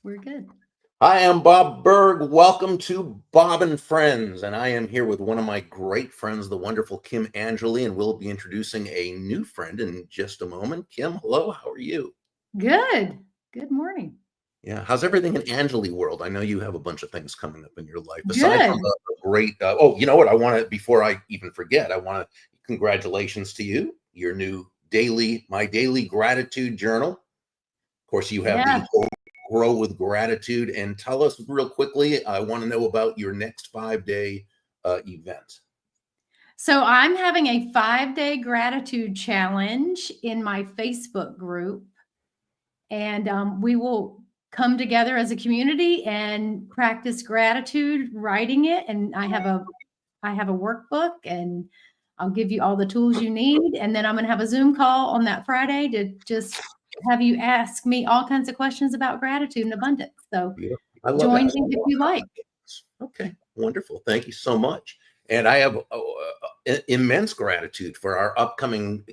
We're good. Hi, I'm Bob Berg. Welcome to Bob and Friends. And I am here with one of my great friends, the wonderful Kim Angeli, and we'll be introducing a new friend in just a moment. Kim, hello, how are you? Good. Good morning. Yeah, how's everything in Angeli world? I know you have a bunch of things coming up in your life. Aside from Good. a great, oh, you know what? I want to, before I even forget, I want to congratulations to you, your new my daily gratitude journal. Of course, you have the Yeah. grow with gratitude, and tell us real quickly. I want to know about your next 5 day event. So I'm having a 5-day gratitude challenge in my Facebook group, and we will come together as a community and practice gratitude, writing it. And I have a workbook, and I'll give you all the tools you need. And then I'm going to have a Zoom call on that Friday to just have you ask me all kinds of questions about gratitude and abundance. So Beautiful. I love join that. me if you like. Okay, wonderful. Thank you so much. And I have immense gratitude for our upcoming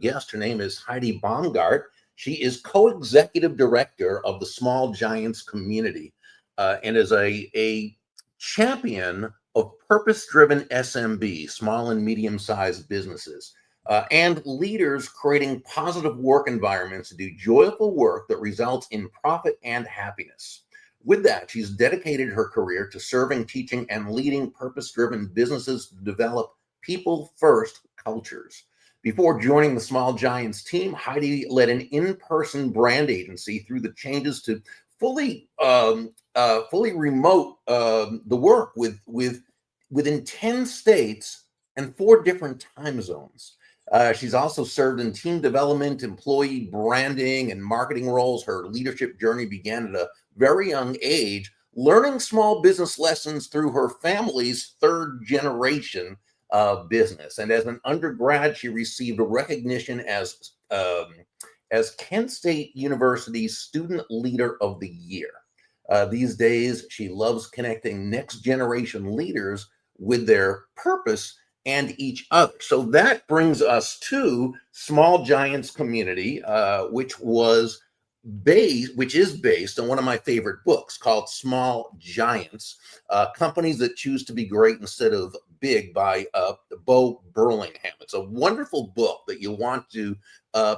guest. Her name is Heidi Baumgart. She is co-executive director of the Small Giants community and is a champion of purpose-driven SMBs, small and medium-sized businesses, and leaders creating positive work environments to do joyful work that results in profit and happiness. With that, she's dedicated her career to serving, teaching, and leading purpose-driven businesses to develop people-first cultures. Before joining the Small Giants team, Heidi led an in-person brand agency through the changes to fully remote the work within 10 states and 4 different time zones. She's also served in team development, employee branding, and marketing roles. Her leadership journey began at a very young age, learning small business lessons through her family's third generation business. And as an undergrad, she received a recognition as Kent State University's Student Leader of the Year. These days, she loves connecting next generation leaders with their purpose and each other. So that brings us to Small Giants Community, which is based on one of my favorite books called Small Giants, Companies That Choose to Be Great Instead of Big by Bo Burlingham. It's a wonderful book that you want to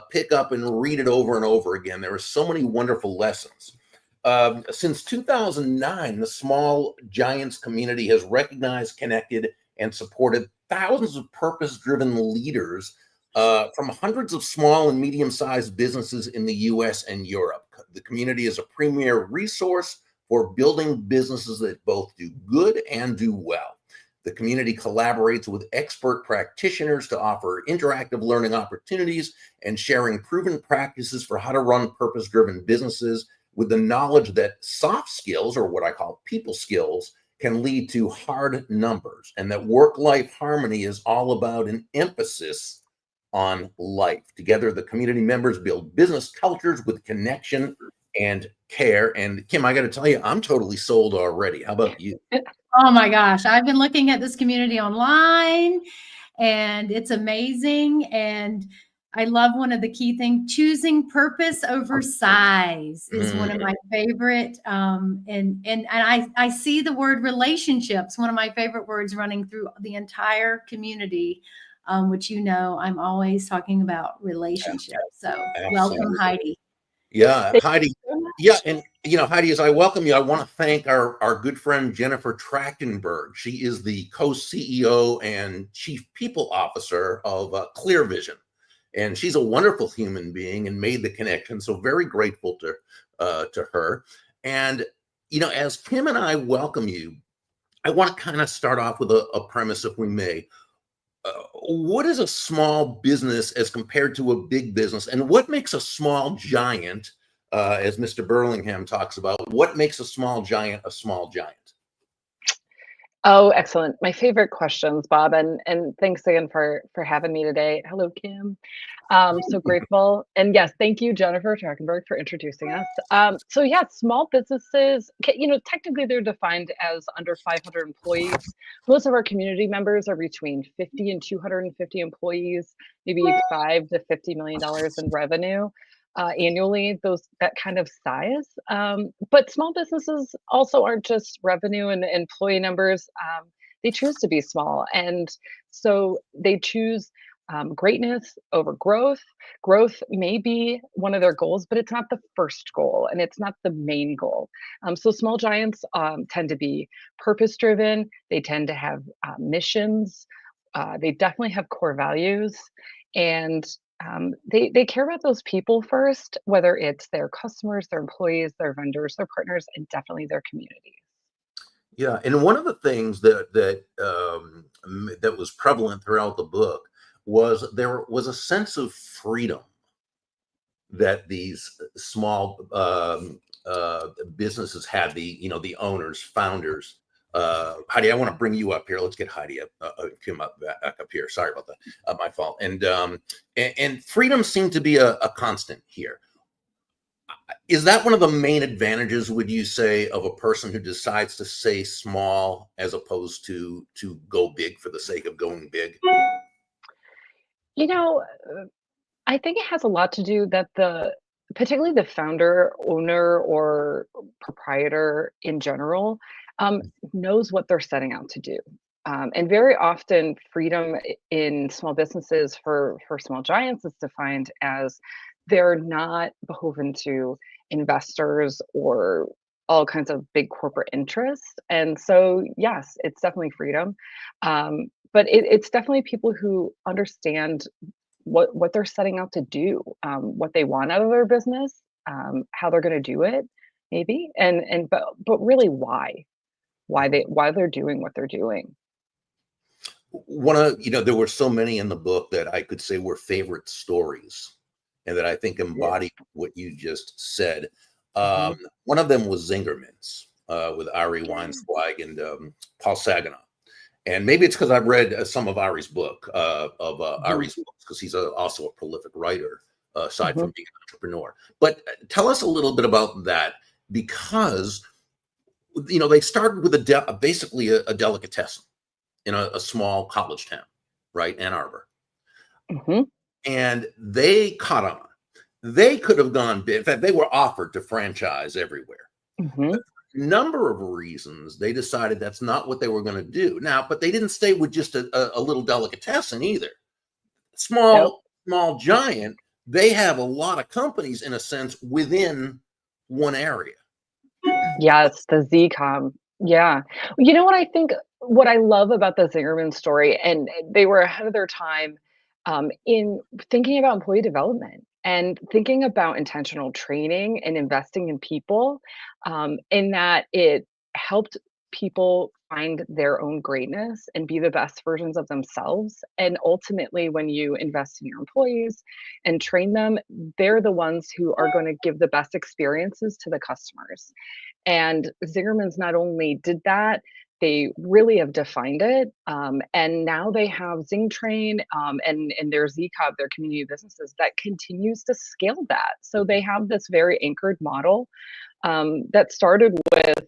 pick up and read it over and over again. There are so many wonderful lessons. Since 2009, the Small Giants community has recognized, connected, and supported thousands of purpose-driven leaders from hundreds of small and medium-sized businesses in the US and Europe. The community is a premier resource for building businesses that both do good and do well. The community collaborates with expert practitioners to offer interactive learning opportunities and sharing proven practices for how to run purpose-driven businesses, with the knowledge that soft skills, or what I call people skills, can lead to hard numbers, and that work-life harmony is all about an emphasis on life. Together, the community members build business cultures with connection and care. And Kim, I got to tell you, I'm totally sold already. How about you? Oh my gosh. I've been looking at this community online, and it's amazing. And I love one of the key things: choosing purpose over size is one of my favorite. And I see the word relationships, one of my favorite words, running through the entire community, which I'm always talking about relationships. So welcome, Absolutely. Heidi. Yeah, Thank Heidi. you so much. Yeah, and Heidi, as I welcome you, I want to thank our good friend Jennifer Trachtenberg. She is the co-CEO and chief people officer of Clear Vision, and she's a wonderful human being and made the connection. So very grateful to her. And as Kim and I welcome you, I want to kind of start off with a premise, if we may. What is a small business as compared to a big business, and what makes a small giant, as Mr. Burlingham talks about, what makes a small giant a small giant? Oh, excellent. My favorite questions, Bob, and thanks again for having me today. Hello, Kim. So grateful. And yes, thank you, Jennifer Trachtenberg, for introducing us. So yeah, small businesses, technically they're defined as under 500 employees. Most of our community members are between 50 and 250 employees, maybe $5 to $50 million in revenue. annually, that kind of size. But small businesses also aren't just revenue and employee numbers. They choose to be small, and so they choose greatness over growth. Growth may be one of their goals, but it's not the first goal, and it's not the main goal. So small giants tend to be purpose driven. They tend to have missions. They definitely have core values, and they care about those people first, whether it's their customers, their employees, their vendors, their partners, and definitely their community. Yeah, and one of the things that was prevalent throughout the book was there was a sense of freedom that these small businesses had. The owners, founders. Heidi, I want to bring you up here. Let's get Heidi come up back up here. Sorry about that, my fault. And freedom seemed to be a constant here. Is that one of the main advantages, would you say, of a person who decides to stay small as opposed to go big for the sake of going big? You know, I think it has a lot to do that particularly the founder, owner, or proprietor in general, knows what they're setting out to do. And very often, freedom in small businesses for small giants is defined as they're not beholden to investors or all kinds of big corporate interests. And so, yes, it's definitely freedom. But it's definitely people who understand what they're setting out to do, what they want out of their business, how they're going to do it, maybe, but really why they're doing what they're doing. There were so many in the book that I could say were favorite stories, and that I think embody what you just said. Mhm. One of them was Zingerman's with Ari Weinzweig and Paul Saginaw. And maybe it's because I've read some of Ari's book, Ari's books, because he's also a prolific writer, aside from being an entrepreneur. But tell us a little bit about that, because they started with basically a delicatessen in a small college town, right, Ann Arbor, Mhm. and they caught on. They could have gone big. In fact, they were offered to franchise everywhere. Mhm. Number of reasons they decided that's not what they were going to do now, but they didn't stay with just a little delicatessen either. Nope. Small giant, they have a lot of companies in a sense within one area. Yes, the ZCOM. Yeah. You know what I think what I love about the Zingerman story, and they were ahead of their time in thinking about employee development and thinking about intentional training and investing in people, in that it helped people find their own greatness and be the best versions of themselves. And ultimately, when you invest in your employees and train them, they're the ones who are going to give the best experiences to the customers. And Zingerman's not only did that, they really have defined it. And now they have Zing Train, and their ZCOB, their community businesses, that continues to scale that. So they have this very anchored model that started with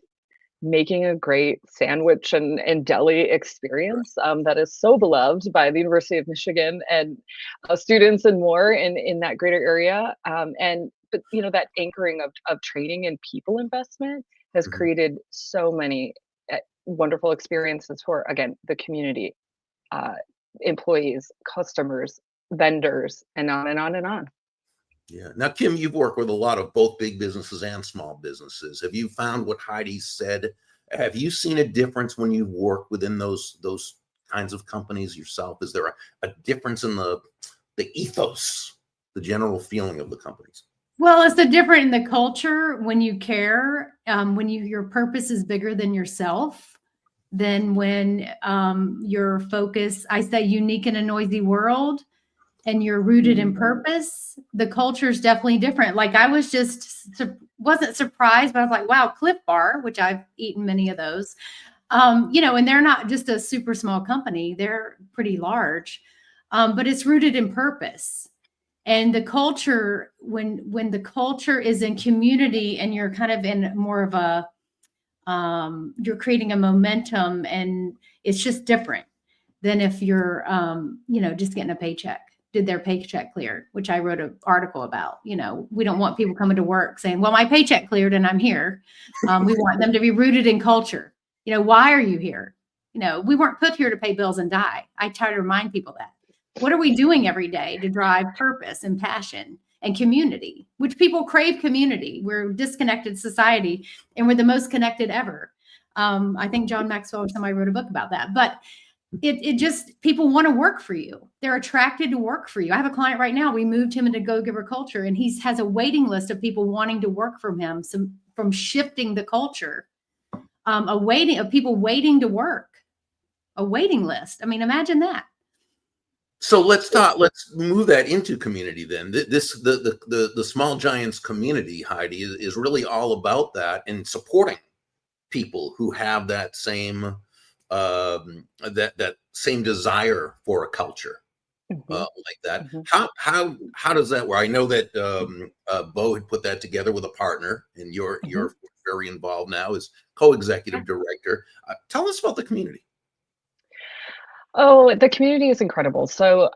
making a great sandwich and deli experience that is so beloved by the University of Michigan and students and more in that greater area. But that anchoring of training and people investment has Mhm. created so many wonderful experiences for, again, the community, uh, employees, customers, vendors, and on and on and on. Yeah. Now, Kim, you've worked with a lot of both big businesses and small businesses. Have you found what Heidi said? Have you seen a difference when you've worked within those kinds of companies yourself? Is there a difference in the ethos, the general feeling of the companies? Well, it's the different in the culture when you care, when your purpose is bigger than yourself, than when your focus, I say unique in a noisy world, and you're rooted in purpose. The culture is definitely different. Like I was wasn't surprised, but I was like, wow, Cliff Bar, which I've eaten many of those, and they're not just a super small company, they're pretty large, but it's rooted in purpose. And the culture, when the culture is in community and you're kind of in more of a you're creating a momentum, and it's just different than if you're just getting a paycheck. did their paycheck clear, which I wrote an article about. You know, we don't want people coming to work saying, well, my paycheck cleared and I'm here. We want them to be rooted in culture. You know, why are you here? You know, we weren't put here to pay bills and die. I try to remind people that. What are we doing every day to drive purpose and passion and community, which people crave community? We're a disconnected society and we're the most connected ever. I think John Maxwell or somebody wrote a book about that, but it just, people want to work for you. They're attracted to work for you. I have a client right now. We moved him into go-giver culture and he has a waiting list of people wanting to work from him. So from shifting the culture, of people waiting to work, a waiting list. I mean, imagine that. So let's move that into community then. The Small Giants community, Heidi, is really all about that and supporting people who have that same that same desire for a culture like that. How does that work? I know that Bo had put that together with a partner, and you're very involved now as co-executive director. Tell us about the community. Oh, the community is incredible. So,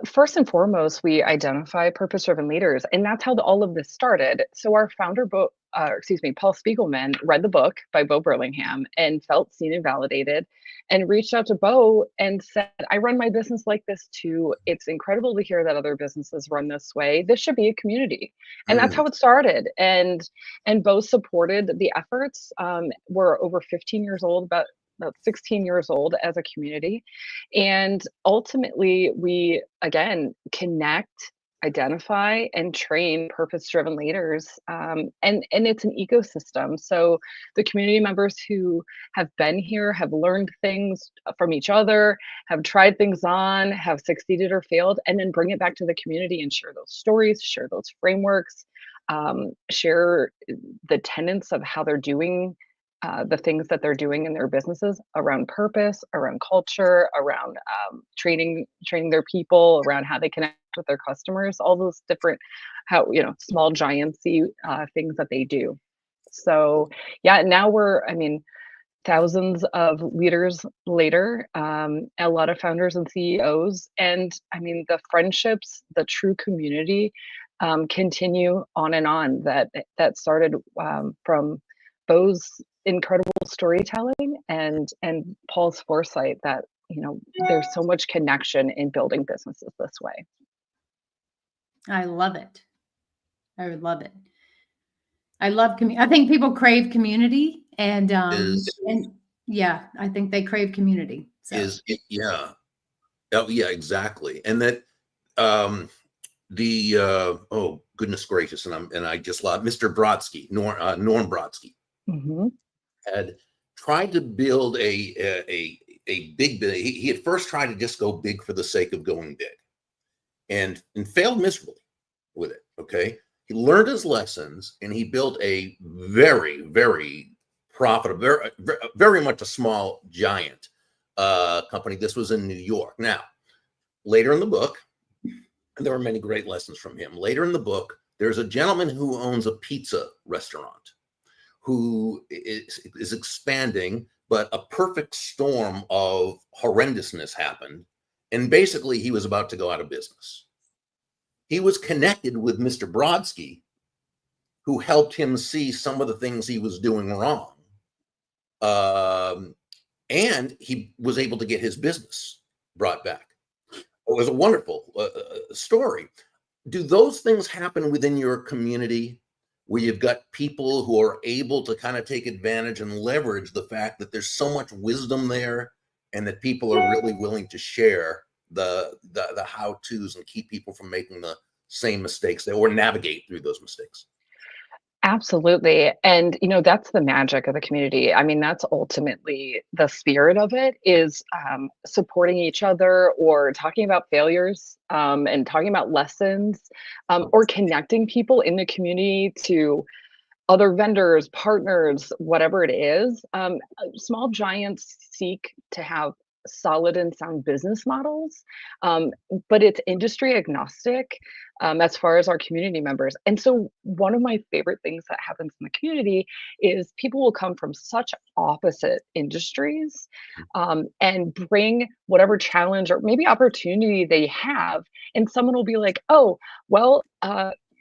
first and foremost, we identify purpose-driven leaders, and that's how all of this started. So, our founder, Paul Spiegelman, read the book by Bo Burlingham and felt seen and validated, and reached out to Bo and said, "I run my business like this too. It's incredible to hear that other businesses run this way. This should be a community." And that's how it started. And Bo supported the efforts. We're over 15 years old, about 16 years old as a community. And ultimately, we again connect, identify, and train purpose-driven leaders. And it's an ecosystem. So the community members who have been here have learned things from each other, have tried things on, have succeeded or failed, and then bring it back to the community and share those stories, share those frameworks, share the tenets of how they're doing the things that they're doing in their businesses around purpose, around culture, around training their people, around how they connect with their customers, all those different, small giantsy things that they do. So yeah, now thousands of leaders later, a lot of founders and CEOs, and the friendships, the true community continue on and on that started from Bo's incredible storytelling and Paul's foresight that there's so much connection in building businesses this way. I love it. I would love it. I love community. I think people crave community, and yeah, I think they crave community. So. Oh yeah, exactly. And that oh goodness gracious, and I just love Mr. Brodsky, Norm Brodsky. Had tried to build a big. He at first tried to just go big for the sake of going big, and failed miserably with it. Okay, he learned his lessons, and he built a very, very profitable, very much a small giant company. This was in New York. Now, later in the book, and there were many great lessons from him. Later in the book, there's a gentleman who owns a pizza restaurant, who is expanding, but a perfect storm of horrendousness happened. And basically, he was about to go out of business. He was connected with Mr. Brodsky, who helped him see some of the things he was doing wrong. And he was able to get his business brought back. It was a wonderful story. Do those things happen within your community, where you've got people who are able to kind of take advantage and leverage the fact that there's so much wisdom there, and that people are really willing to share the how-tos and keep people from making the same mistakes or navigate through those mistakes? Absolutely. And, that's the magic of the community. That's ultimately the spirit of it, is supporting each other, or talking about failures, and talking about lessons, or connecting people in the community to other vendors, partners, whatever it is. Small giants seek to have solid and sound business models, but it's industry agnostic. as far as our community members. And so one of my favorite things that happens in the community is people will come from such opposite industries, and bring whatever challenge or maybe opportunity they have. And someone will be like, oh, well,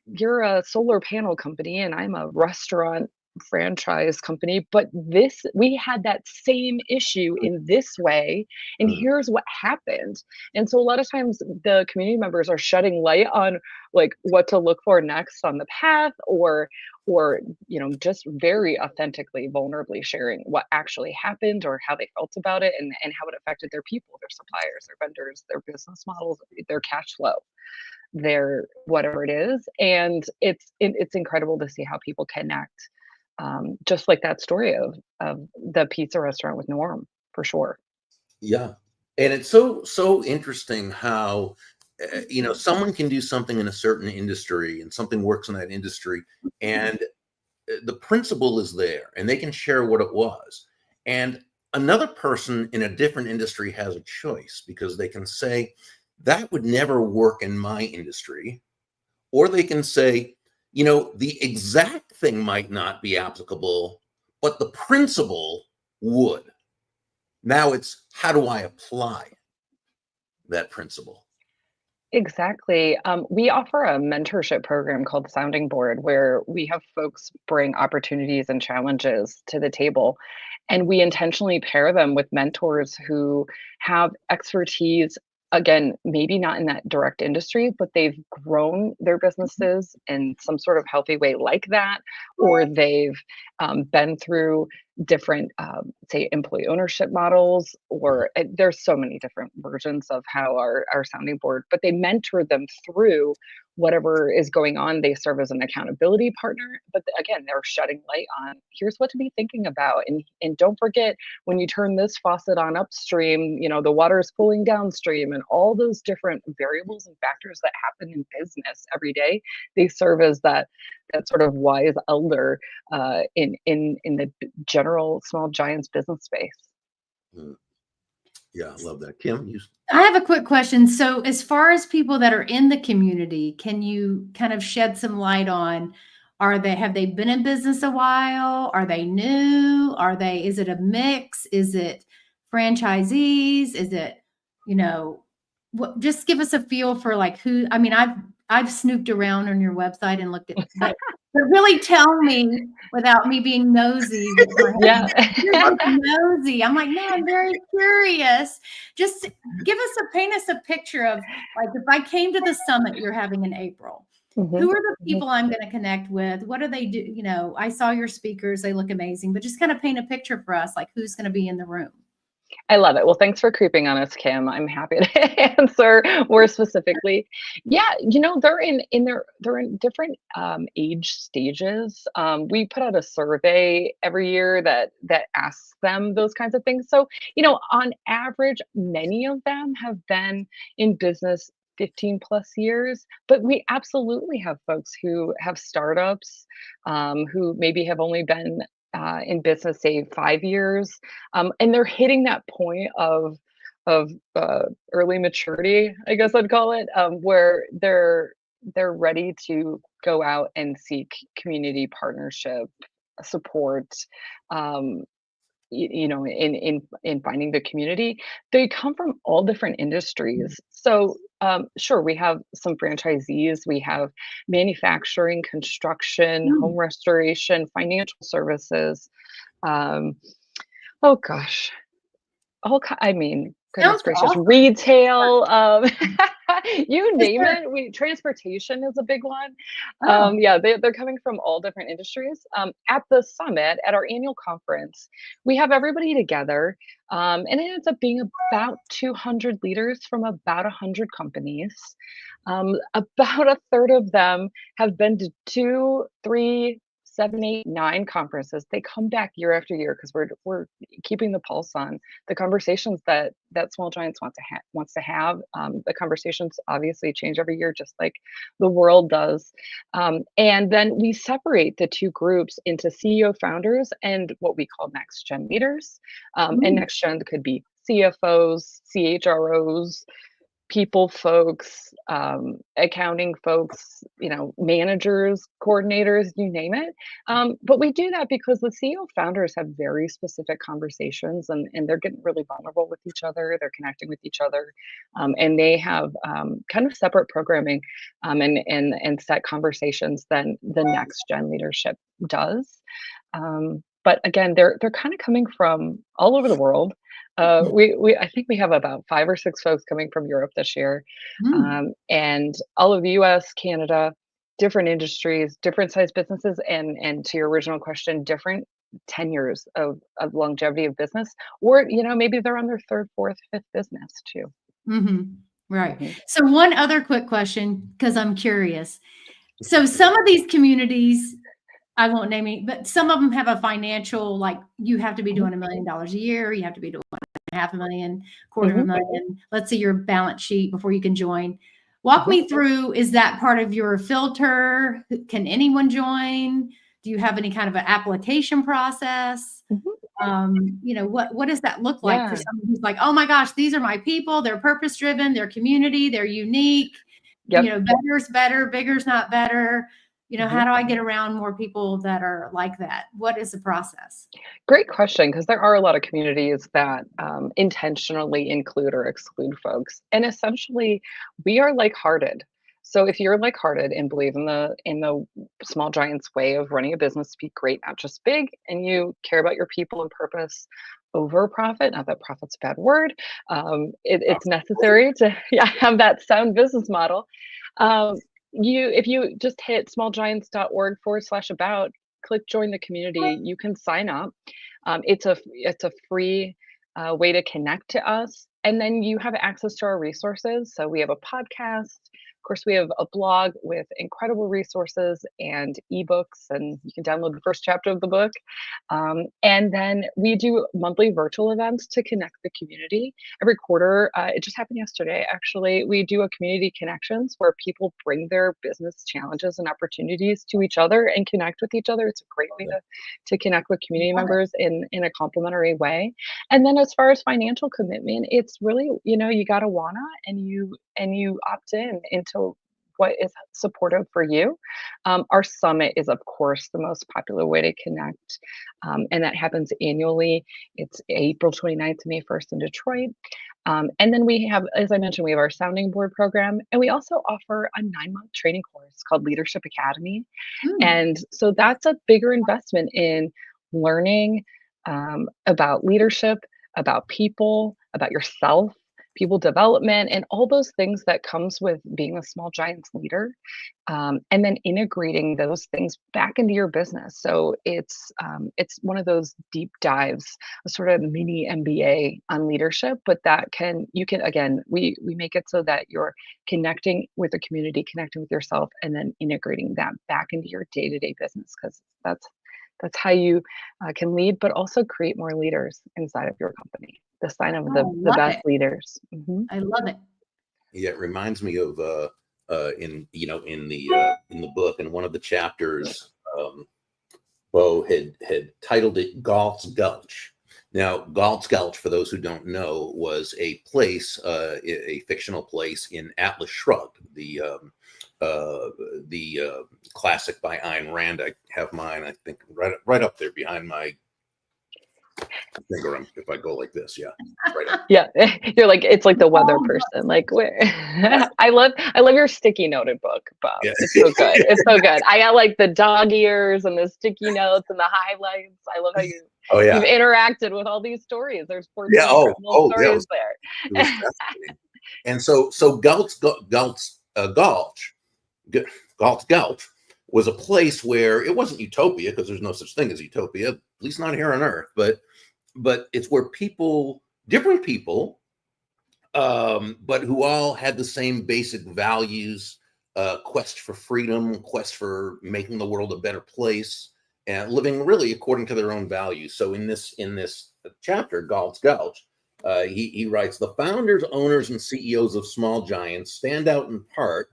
you're a solar panel company and I'm a restaurant franchise company, but this we had that same issue in this way, and Mm. here's what happened. And so a lot of times the community members are shedding light on like what to look for next on the path, or just very authentically vulnerably sharing what actually happened or how they felt about it, and how it affected their people, their suppliers, their vendors, their business models, their cash flow, their whatever it is. And it's incredible to see how people connect, just like that story of the pizza restaurant with Norm, for sure. Yeah. And it's so interesting how someone can do something in a certain industry and something works in that industry, and the principle is there and they can share what it was. And another person in a different industry has a choice because they can say, that would never work in my industry. Or they can say, the exact thing might not be applicable, but the principle would. Now it's how do I apply that principle? Exactly. We offer a mentorship program called the Sounding Board, where we have folks bring opportunities and challenges to the table. And we intentionally pair them with mentors who have expertise, again, maybe not in that direct industry, but they've grown their businesses in some sort of healthy way like that, or they've been through different, say, employee ownership models, or there's so many different versions of how our sounding board, but they mentor them through whatever is going on. They serve as an accountability partner, but again, they're shedding light on here's what to be thinking about. And don't forget, when you turn this faucet on upstream, the water is pulling downstream, and all those different variables and factors that happen in business every day. They serve as that sort of wise elder, in the general small giants business space. Mm. Yeah, I love that. Kim, you. I have a quick question. So, as far as people that are in the community, can you kind of shed some light on, have they been in business a while? Are they new? Is it a mix? Is it franchisees? Is it, just give us a feel for like who, I mean, I've snooped around on your website and looked at, but really tell me without me being nosy. Yeah. You're both nosy. I'm like, no, I'm very curious. Just paint us a picture of like, if I came to the summit you're having in April, Mhm. who are the people I'm going to connect with? What do they do? I saw your speakers, they look amazing, but just kind of paint a picture for us, like who's going to be in the room. I love it. Well, thanks for creeping on us, Kim. I'm happy to answer more specifically. Yeah, they're in different age stages. We put out a survey every year that asks them those kinds of things. So, on average, many of them have been in business 15 plus years, but we absolutely have folks who have startups, who maybe have only been in business, say, 5 years, and they're hitting that point of early maturity, I guess I'd call it, where they're ready to go out and seek community partnership, support, um, in finding the community. They come from all different industries. So sure, we have some franchisees, we have manufacturing, construction, home restoration, financial services. Um, oh gosh, I mean, goodness Sounds gracious, awesome. retail, you Is name there, it. Transportation is a big one. oh, Yeah, they're coming from all different industries. At the summit, at our annual conference, we have everybody together, and it ends up being about 200 leaders from about 100 companies. About a third of them have been to 2, 3, 7, 8, 9 conferences. They come back year after year because we're keeping the pulse on the conversations that Small Giants wants to have. The conversations obviously change every year, just like the world does. And then we separate the two groups into CEO founders and what we call next gen leaders. And next gen could be CFOs, CHROs, people folks, accounting folks, managers, coordinators, you name it. But we do that because the CEO founders have very specific conversations, and they're getting really vulnerable with each other. They're connecting with each other, and they have kind of separate programming and set conversations than the next gen leadership does. But again, they're kind of coming from all over the world. We I think we have about 5 or 6 folks coming from Europe this year, Mm. and all of the U.S., Canada, different industries, different size businesses, and to your original question, different tenures of longevity of business, or maybe they're on their third, fourth, fifth business too. Mhm. Right. Mhm. So one other quick question, because I'm curious. So some of these communities, I won't name any, but some of them have a financial, like you have to be doing $1 million a year, you have to be doing half a million, quarter of a Mhm. million. Let's see your balance sheet before you can join. Walk Mhm. me through, is that part of your filter? Can anyone join? Do you have any kind of an application process? Mhm. What does that look like for Yeah. someone who's like, oh my gosh, these are my people, they're purpose driven, they're community, they're unique, Yep. better's better, bigger's not better. Mhm. How do I get around more people that are like that? What is the process? Great question, because there are a lot of communities that intentionally include or exclude folks, and essentially, we are like-hearted. So if you're like-hearted and believe in the small giants way of running a business to be great, not just big, and you care about your people and purpose over profit, not that profit's a bad word, it's necessary to have that sound business model. Um, if you just hit smallgiants.org/about, click join the community, you can sign up. It's a free way to connect to us, and then you have access to our resources. So we have a podcast. Of course, we have a blog with incredible resources and ebooks, and you can download the first chapter of the book. And then we do monthly virtual events to connect the community. Every quarter, it just happened yesterday, actually, we do a community connections where people bring their business challenges and opportunities to each other and connect with each other. It's a great way to connect with community Love it. members in a complimentary way. And then as far as financial commitment, it's really, you gotta wanna, and you opt in into what is supportive for you. Our summit is, of course, the most popular way to connect, and that happens annually. It's April 29th to May 1st in Detroit. And then we have, as I mentioned, we have our sounding board program, and we also offer a 9-month training course called Leadership Academy. Mm. And so that's a bigger investment in learning about leadership, about people, about yourself, people development, and all those things that comes with being a small giants leader, and then integrating those things back into your business. So it's one of those deep dives, a sort of mini MBA on leadership, but you can again, we make it so that you're connecting with the community, connecting with yourself, and then integrating that back into your day-to-day business, because that's how you can lead, but also create more leaders inside of your company. The sign of Oh, the I the love best it. leaders. Mhm. I love it. Yeah, it reminds me of in the book, in one of the chapters, Bo had titled it Galt's Gulch. Now, Galt's Gulch, for those who don't know, was a place, a fictional place in Atlas Shrugged, the classic by Ayn Rand. I have mine, I think, right up there behind my finger. If I go like this, yeah, right up. Yeah, you're like, it's like the weather Oh, person. Like, where? I love your sticky noted book, Bob. Yeah. It's so good. It's so good. I got like the dog ears and the sticky notes and the highlights. I love how Oh you've yeah, interacted with all these stories. There's yeah. 14 incredible Yeah. stories It was there. fascinating. And so Galt's Gulch was a place where it wasn't utopia, because there's no such thing as utopia, at least not here on Earth. But it's where different people, but who all had the same basic values: quest for freedom, quest for making the world a better place, and living really according to their own values. So in this chapter, Galt's Gulch, he writes, the founders, owners, and CEOs of small giants stand out in part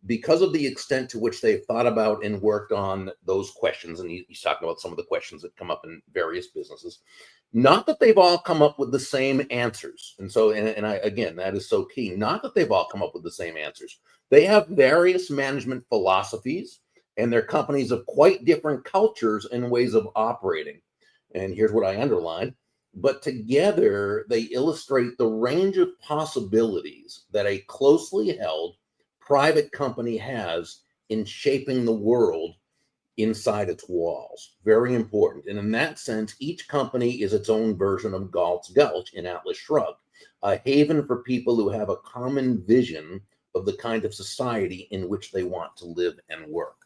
because of the extent to which they've thought about and worked on those questions, and he's talking about some of the questions that come up in various businesses, not that they've all come up with the same answers. And so, and I, again, that is so key. Not that they've all come up with the same answers. They have various management philosophies, and their companies have quite different cultures and ways of operating. And here's what I underlined. But together, they illustrate the range of possibilities that a closely held private company has in shaping the world inside its walls. Very important. And in that sense, each company is its own version of Galt's Gulch in Atlas Shrugged, a haven for people who have a common vision of the kind of society in which they want to live and work.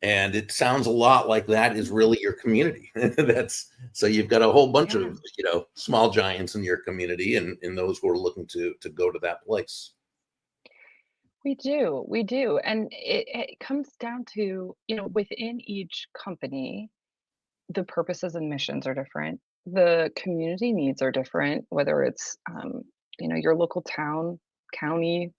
And it sounds a lot like that is really your community. That's so you've got a whole bunch of, you know, small giants in your community, and those who are looking to go to that place. We do. And it comes down to, you know, within each company, the purposes and missions are different. The community needs are different, whether it's, you know, your local town, county,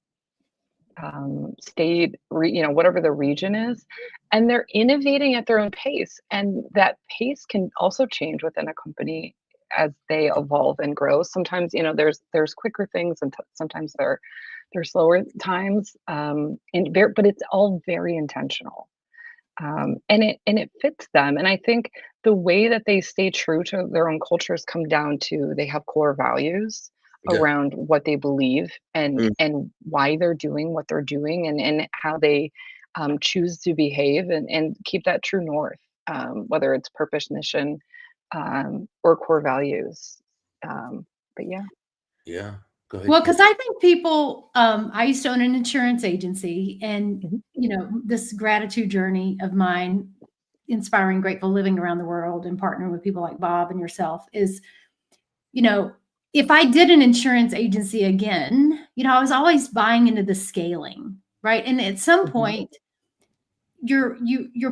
state, you know, whatever the region is. And they're innovating at their own pace. And that pace can also change within a company as they evolve and grow. Sometimes, you know, there's quicker things, and sometimes they're slower times, but it's all very intentional, and it fits them. And I think the way that they stay true to their own cultures come down to they have core values Yeah. around what they believe Mm. and why they're doing what they're doing, and how they choose to behave and keep that true north, whether it's purpose, mission, or core values. But yeah. Yeah. Go ahead. Well, because I think people, I used to own an insurance agency, and Mhm. you know, this gratitude journey of mine, inspiring grateful living around the world and partnering with people like Bob and yourself is, you know, if I did an insurance agency again, you know, I was always buying into the scaling, right? And at some Mhm. point, your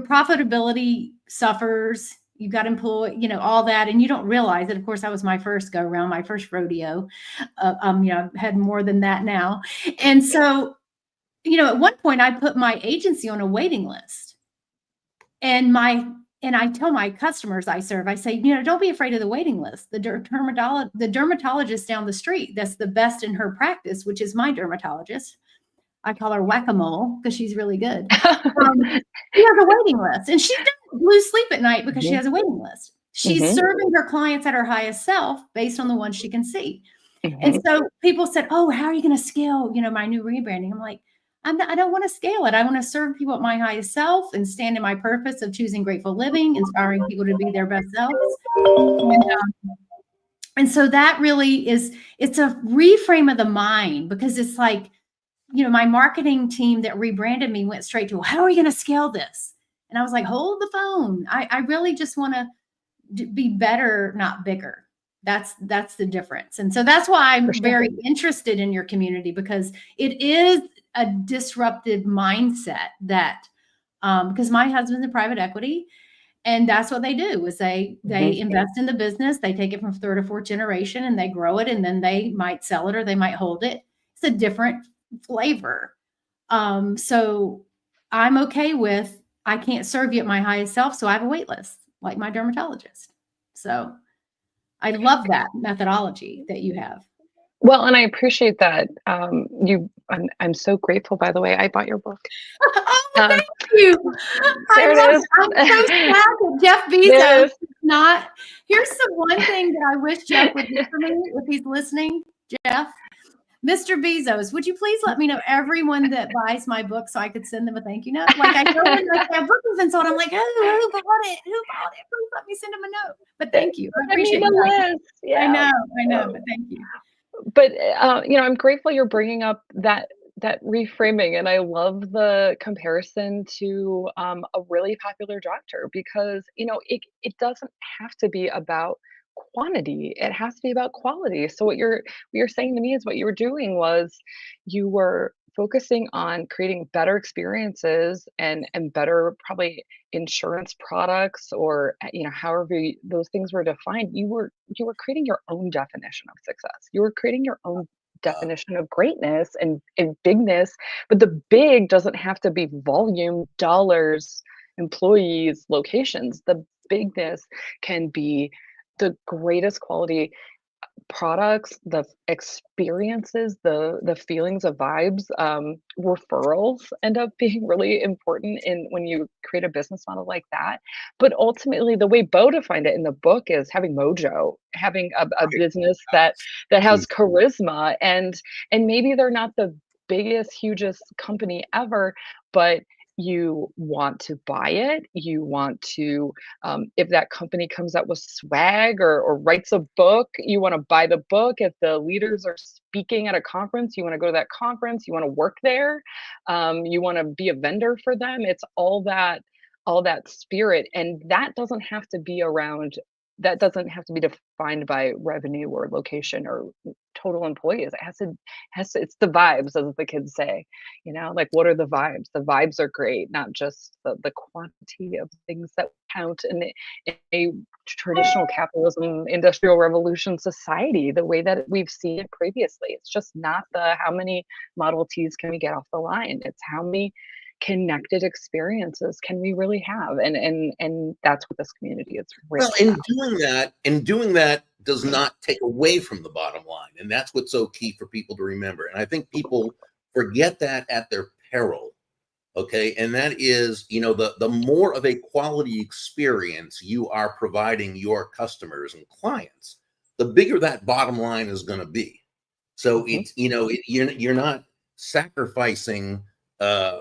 profitability suffers. You've got employee, you know, all that, and you don't realize it. Of course, that was my first go around, my first rodeo. You know, I've had more than that now, and so, you know, at one point, I put my agency on a waiting list, and I tell my customers I serve, I say, you know, don't be afraid of the waiting list. The dermatologist down the street that's the best in her practice, which is my dermatologist. I call her whack-a-mole because she's really good. She has a waiting list, and she doesn't lose sleep at night because she Mhm. has a waiting list. She's Mhm. serving her clients at her highest self based on the ones she can see. And Mhm. so people said, "Oh, how are you going to scale, you know, my new rebranding?" I'm like, I don't want to scale it. I want to serve people at my highest self and stand in my purpose of choosing grateful living, inspiring people to be their best selves. And so that really it's a reframe of the mind, because it's like, you know, my marketing team that rebranded me went straight to, how are we going to scale this? And I was like, hold the phone. I really just want to be better, not bigger. That's the difference. And so that's why For I'm sure. very interested in your community, because it is a disruptive mindset that, because my husband's in private equity, and that's what they do is they Mhm. invest in the business, they take it from third or fourth generation, and they grow it, and then they might sell it or they might hold it. It's a different flavor. So I'm okay with, I can't serve you at my highest self, so I have a wait list like my dermatologist. So I love that methodology that you have. Well, and I appreciate that. I'm so grateful, by the way. I bought your book. Oh, Um, thank you. there I it love is. it. I'm so sad that Jeff There it Bezos is. is not. Here's the one thing that I wish Jeff would do for me if he's listening. Jeff, Mr. Bezos, would you please let me know everyone that buys my book so I could send them a thank you note? Like I go in, like my book has been sold. I'm like, oh, who bought it? Who bought it? Please let me send them a note. But thank you. I I made appreciate the you. list. Yeah. I know, but thank you. But you know, I'm grateful you're bringing up that reframing, and I love the comparison to a really popular doctor, because you know it doesn't have to be about quantity; it has to be about quality. So what you're saying to me is what you were doing was you were focusing on creating better experiences and better probably insurance products, or you know, however those things were defined. You were creating your own definition of success. You were creating your own definition of greatness and bigness. But the big doesn't have to be volume, dollars, employees, locations. The bigness can be the greatest quality products, the experiences, the feelings of vibes. Referrals end up being really important in when you create a business model like that. But ultimately, the way Bo defined it in the book is having mojo, having a Right. business that has charisma, and maybe they're not the biggest, hugest company ever, but you want to buy it. You want to if that company comes out with swag or writes a book, you want to buy the book. If the leaders are speaking at a conference, you want to go to that conference. You want to work there. You want to be a vendor for them. It's all that spirit, and that doesn't have to be around. That doesn't have to be defined by revenue or location or total employees. It has to. It's the vibes, as the kids say. Like, what are the vibes? The vibes are great, not just the quantity of things that count in a traditional capitalism, industrial revolution society, the way that we've seen it previously. It's just not the how many Model Ts can we get off the line. It's how many connected experiences can we really have, and that's what this community is really Well, in about. doing that does not take away from the bottom line, and that's what's so key for people to remember. And I think people forget that at their peril. Okay, and that is, the more of a quality experience you are providing your customers and clients, the bigger that bottom line is going to be. So Mhm. you're not sacrificing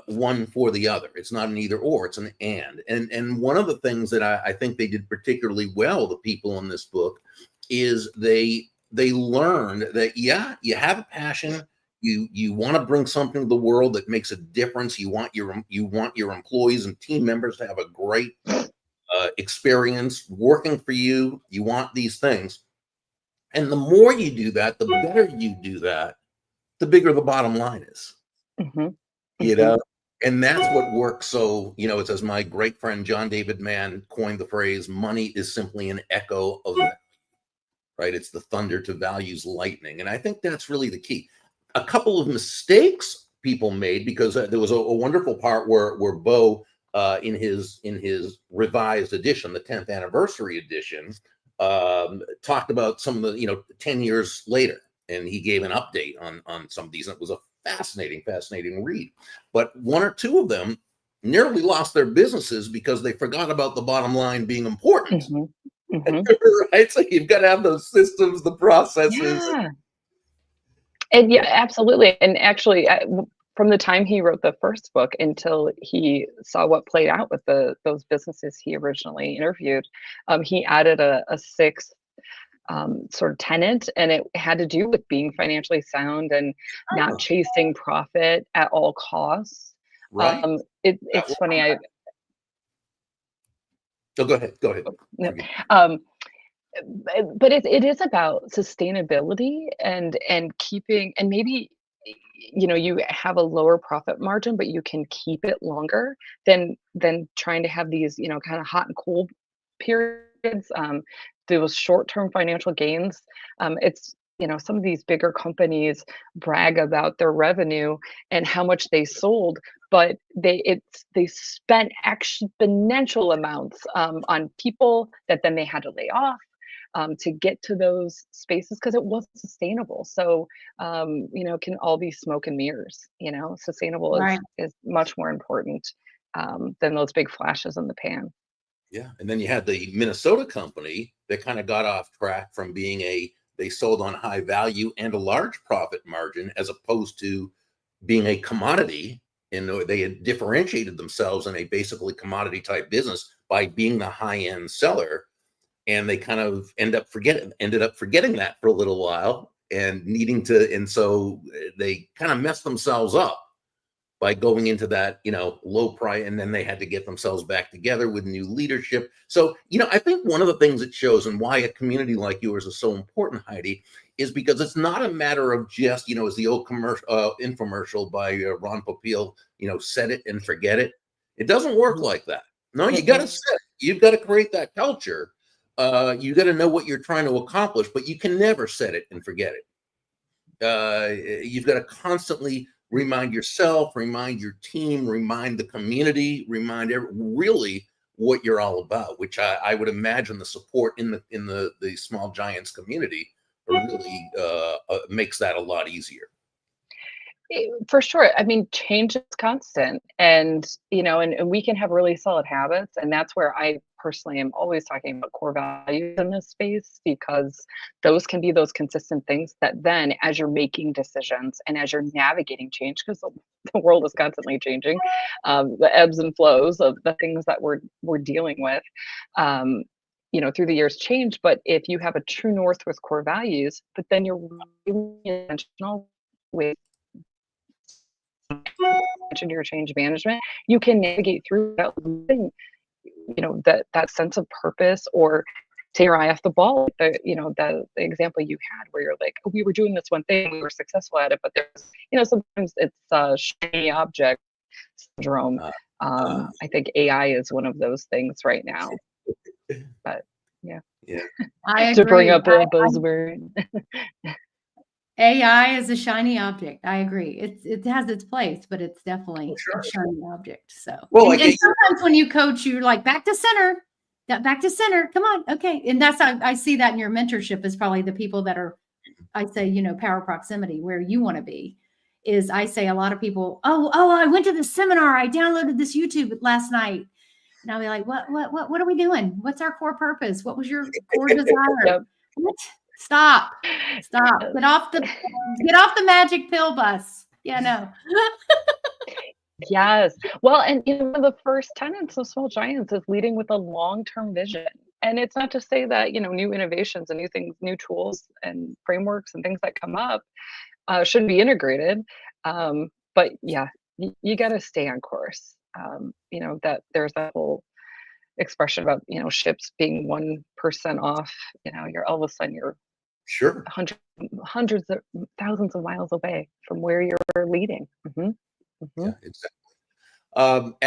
one for the other. It's not an either or, it's an and one of the things that I think they did particularly well, the people in this book, is they learned that, yeah, you have a passion, you want to bring something to the world that makes a difference, you want your employees and team members to have a great experience working for you, you want these things, and the more you do that, the better you do that, the bigger the bottom line is. Mhm. you Mhm. know and that's what works. So it's, as my great friend John David Mann coined the phrase, money is simply an echo of that, right? It's the thunder to values lightning, and I think that's really the key. A couple of mistakes people made, because there was a wonderful part where Bo, in his revised edition, the 10th anniversary edition, talked about some of the 10 years later, and he gave an update on some of these, and it was a fascinating read. But one or two of them nearly lost their businesses because they forgot about the bottom line being important. Mhm. Mhm. Right? So you've got to have those systems, the processes. Yeah. And yeah, absolutely. And actually, from the time he wrote the first book until he saw what played out with those businesses he originally interviewed, he added a sixth sort of tenet, and it had to do with being financially sound and not Oh, chasing profit at all costs. right. That It's one. funny. So go ahead. No, Forgive me. um, but it is about sustainability and keeping, and maybe you have a lower profit margin, but you can keep it longer than trying to have these kind of hot and cold periods. Those short-term financial gains. It's some of these bigger companies brag about their revenue and how much they sold, but they spent exponential amounts on people that then they had to lay off to get to those spaces because it wasn't sustainable. So it can all be smoke and mirrors. Sustainable Right. is much more important than those big flashes in the pan. Yeah. And then you had the Minnesota company that kind of got off track from being they sold on high value and a large profit margin, as opposed to being a commodity. And they had differentiated themselves in a basically commodity type business by being the high end seller. And they kind of ended up forgetting that for a little while, and so they kind of messed themselves up by going into that low price, and then they had to get themselves back together with new leadership. So I think one of the things it shows, and why a community like yours is so important, Heidi, is because it's not a matter of just as the old commercial infomercial by Ron Popeil, set it and forget it. It doesn't work Mhm. like that. No, you got to Mhm. set it. You've got to create that culture. You got to know what you're trying to accomplish, but you can never set it and forget it. you've got to constantly remind yourself, remind your team, remind the community, remind really what you're all about, which I would imagine the support in the Small Giants community really makes that a lot easier. For sure. I mean, change is constant, and and we can have really solid habits, and that's where I personally am always talking about core values in this space, because those can be those consistent things that then, as you're making decisions and as you're navigating change, because the world is constantly changing, the ebbs and flows of the things that we're dealing with, through the years change. But if you have a true north with core values, but then you're really intentional with your change management, you can navigate through without losing, that sense of purpose, or take your eye off the ball. The example you had where you're like, oh, we were doing this one thing, we were successful at it, but there's, sometimes it's shiny object syndrome. I think AI is one of those things right now. But yeah, I to bring agree. up a buzzword. AI is a shiny object. I agree. It has its place, but it's definitely Sure. a shiny object. So, Well, and sometimes when you coach, you're like, back to center. Back to center. Come on. Okay. And that's how I see that in your mentorship is probably the people that are, I say, power proximity, where you want to be. Is I say a lot of people, oh, I went to the seminar. I downloaded this YouTube last night. And I'll be like, what are we doing? What's our core purpose? What was your core desire? Yep. What? Stop. Get off the magic pill bus. Yeah, no. Yes. Well, and one of the first tenets of Small Giants is leading with a long-term vision. And it's not to say that, new innovations and new things, new tools and frameworks and things that come up should be integrated. But yeah, you got to stay on course. That there's that whole expression about, ships being 1% off, you're all of a sudden you're sure. hundreds of thousands of miles away from where you're leading. Mm-hmm. Mm-hmm. Yeah, exactly.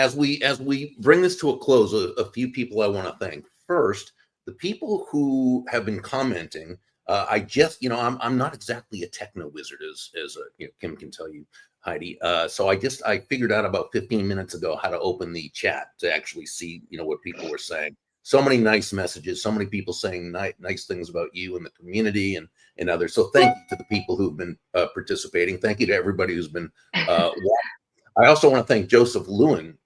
As we bring this to a close, a few people I want to thank. First, the people who have been commenting. I just, I'm not exactly a techno wizard, as Kim can tell you, Heidi. So I figured out about 15 minutes ago how to open the chat to actually see, what people were saying. So many nice messages, so many people saying nice things about you and the community and others. So thank you to the people who've been participating. Thank you to everybody who's been watching. I also want to thank Joseph Lewin,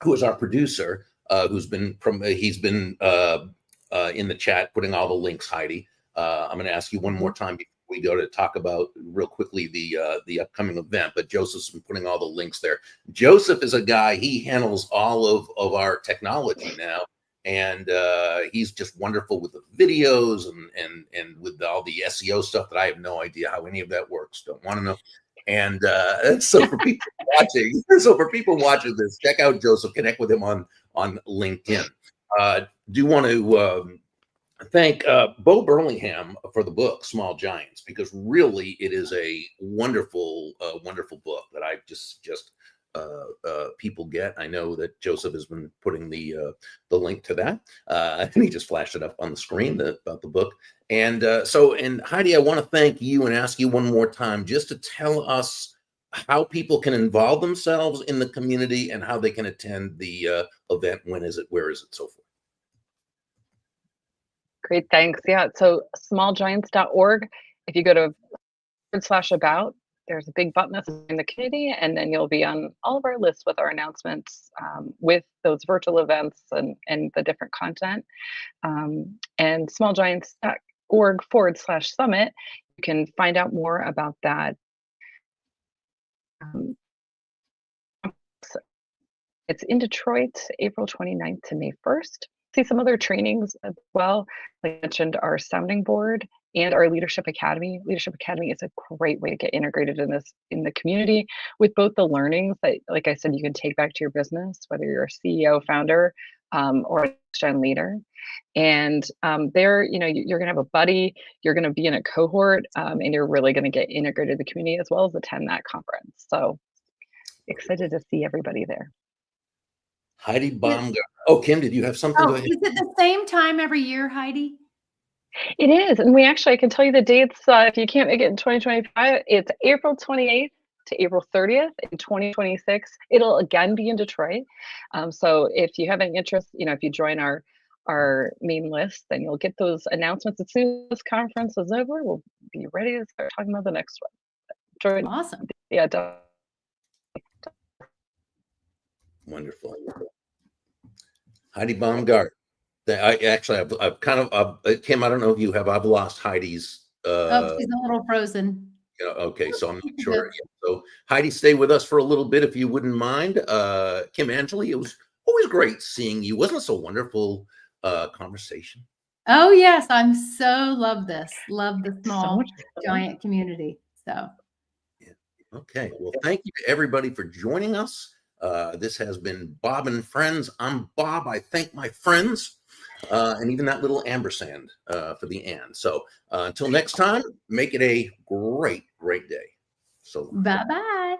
who is our producer, he's been in the chat putting all the links, Heidi. I'm going to ask you one more time before we go to talk about real quickly the upcoming event, but Joseph's been putting all the links there. Joseph is a guy, he handles all of our technology now. And he's just wonderful with the videos and with all the SEO stuff that I have no idea how any of that works. Don't want to know. And so for people watching this, check out Joseph. Connect with him on LinkedIn. Do want to thank Bo Burlingham for the book Small Giants, because really it is a wonderful book that I just people get. I know that Joseph has been putting the link to that, and he just flashed it up on the screen about the book. And and Heidi, I want to thank you and ask you one more time just to tell us how people can involve themselves in the community and how they can attend the event. When is it? Where is it? So forth. Great, thanks. Yeah, so smallgiants.org. If you go to /about, there's a big button that's in the community, and then you'll be on all of our lists with our announcements, with those virtual events and the different content. And smallgiants.org /summit, you can find out more about that. It's in Detroit, April 29th to May 1st. See some other trainings as well. Like I mentioned, our sounding board and our Leadership Academy. Leadership Academy is a great way to get integrated in the community with both the learnings that, like I said, you can take back to your business, whether you're a CEO, founder, or a gen leader. And there, you're going to have a buddy, you're going to be in a cohort, and you're really going to get integrated in the community as well as attend that conference. So excited to see everybody there. Heidi Baumgart. Oh, Kim, did you have something? Go ahead. Is it the same time every year, Heidi? It is, and I can tell you the dates, if you can't make it in 2025, it's April 28th to April 30th in 2026. It'll again be in Detroit. So if you have any interest, if you join our main list, then you'll get those announcements as soon as this conference is over. We'll be ready to start talking about the next one. Join, Awesome. yeah, Wonderful. Heidi Baumgart. I've kind of, Kim, I don't know if you have, I've lost Heidi's. Oh, she's a little frozen. Okay, so I'm not sure. So Heidi, stay with us for a little bit if you wouldn't mind. Kim Angeli, it was always great seeing you. Wasn't it so wonderful conversation? Oh yes, I'm love this. Love the small much giant community. So yeah. Okay. Well, thank you to everybody for joining us. This has been Bob and Friends. I'm Bob. I thank my friends. And even that little ampersand for the and. So until next time, make it a great, great day. So bye-bye.